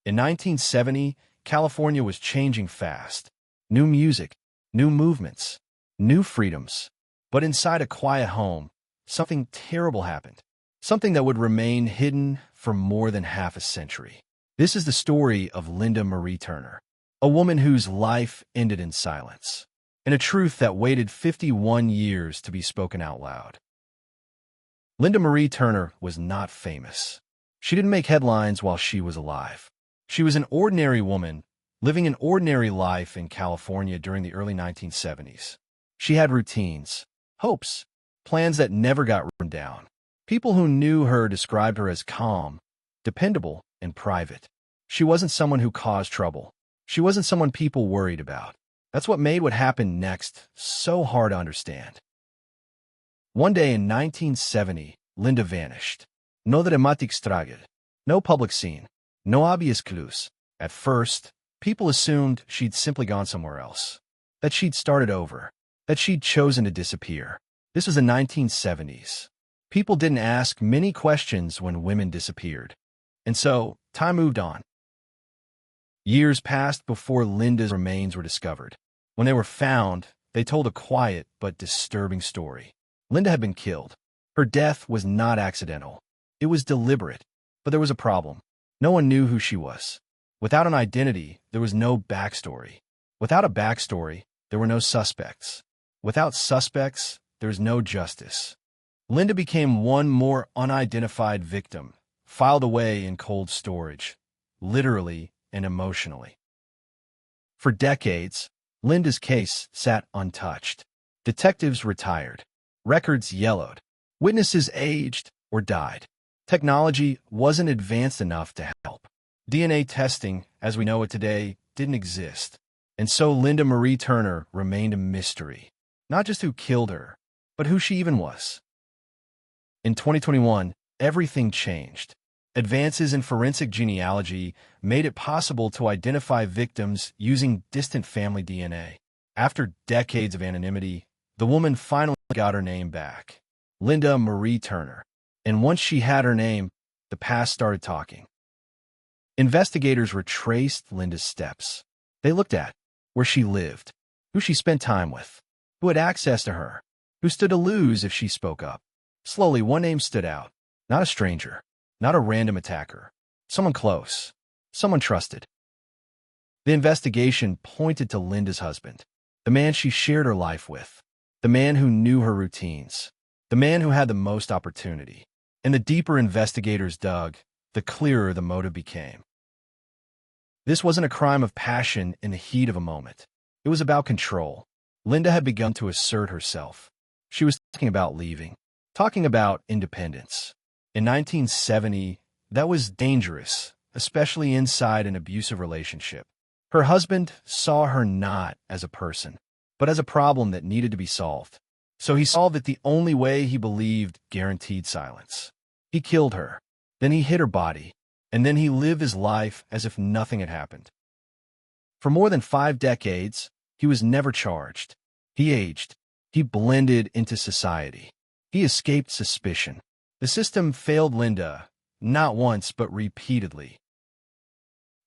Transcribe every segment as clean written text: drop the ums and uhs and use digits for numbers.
In 1970, California was changing fast. New music, new movements, new freedoms. But inside a quiet home, something terrible happened. Something that would remain hidden for more than half a century. This is the story of Linda Marie Turner, a woman whose life ended in silence, and a truth that waited 51 years to be spoken out loud. Linda Marie Turner was not famous. She didn't make headlines while she was alive. She was an ordinary woman living an ordinary life in California during the early 1970s. She had routines, hopes, plans that never got written down. People who knew her described her as calm, dependable, and private. She wasn't someone who caused trouble. She wasn't someone people worried about. That's what made what happened next so hard to understand. One day in 1970, Linda vanished. No dramatic struggle. No public scene. No obvious clues. At first, people assumed she'd simply gone somewhere else. That she'd started over. That she'd chosen to disappear. This was the 1970s. People didn't ask many questions when women disappeared. And so, time moved on. Years passed before Linda's remains were discovered. When they were found, they told a quiet but disturbing story. Linda had been killed. Her death was not accidental. It was deliberate. But there was a problem. No one knew who she was. Without an identity, there was no backstory. Without a backstory, there were no suspects. Without suspects, there was no justice. Linda became one more unidentified victim, filed away in cold storage, literally and emotionally. For decades, Linda's case sat untouched. Detectives retired. Records yellowed. Witnesses aged or died. Technology wasn't advanced enough to help. DNA testing, as we know it today, didn't exist. And so Linda Marie Turner remained a mystery. Not just who killed her, but who she even was. In 2021, everything changed. Advances in forensic genealogy made it possible to identify victims using distant family DNA. After decades of anonymity, the woman finally got her name back. Linda Marie Turner. And once she had her name, the past started talking. Investigators retraced Linda's steps. They looked at where she lived, who she spent time with, who had access to her, who stood to lose if she spoke up. Slowly, one name stood out. Not a stranger, not a random attacker. Someone close, someone trusted. The investigation pointed to Linda's husband, the man she shared her life with, the man who knew her routines, the man who had the most opportunity. And the deeper investigators dug, the clearer the motive became. This wasn't a crime of passion in the heat of a moment. It was about control. Linda had begun to assert herself. She was talking about leaving, talking about independence. In 1970, that was dangerous, especially inside an abusive relationship. Her husband saw her not as a person, but as a problem that needed to be solved. So he solved it the only way he believed guaranteed silence. He killed her, then he hid her body, and then he lived his life as if nothing had happened. For more than 5 decades, he was never charged. He aged. He blended into society. He escaped suspicion. The system failed Linda, not once but repeatedly.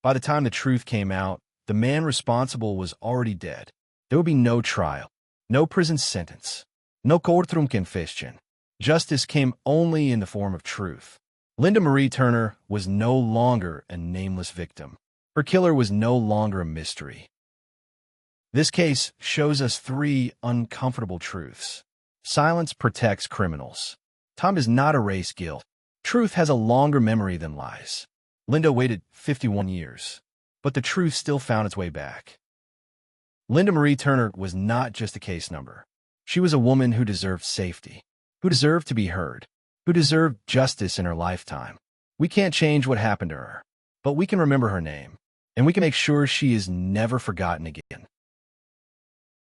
By the time the truth came out, the man responsible was already dead. There would be no trial, no prison sentence, no courtroomconfession. Justice came only in the form of truth. Linda Marie Turner was no longer a nameless victim. Her killer was no longer a mystery. This case shows us 3 uncomfortable truths. Silence protects criminals. Time does not erase guilt. Truth has a longer memory than lies. Linda waited 51 years, but the truth still found its way back. Linda Marie Turner was not just a case number. She was a woman who deserved safety, who deserved to be heard, who deserved justice in her lifetime. We can't change what happened to her, but we can remember her name, and we can make sure she is never forgotten again.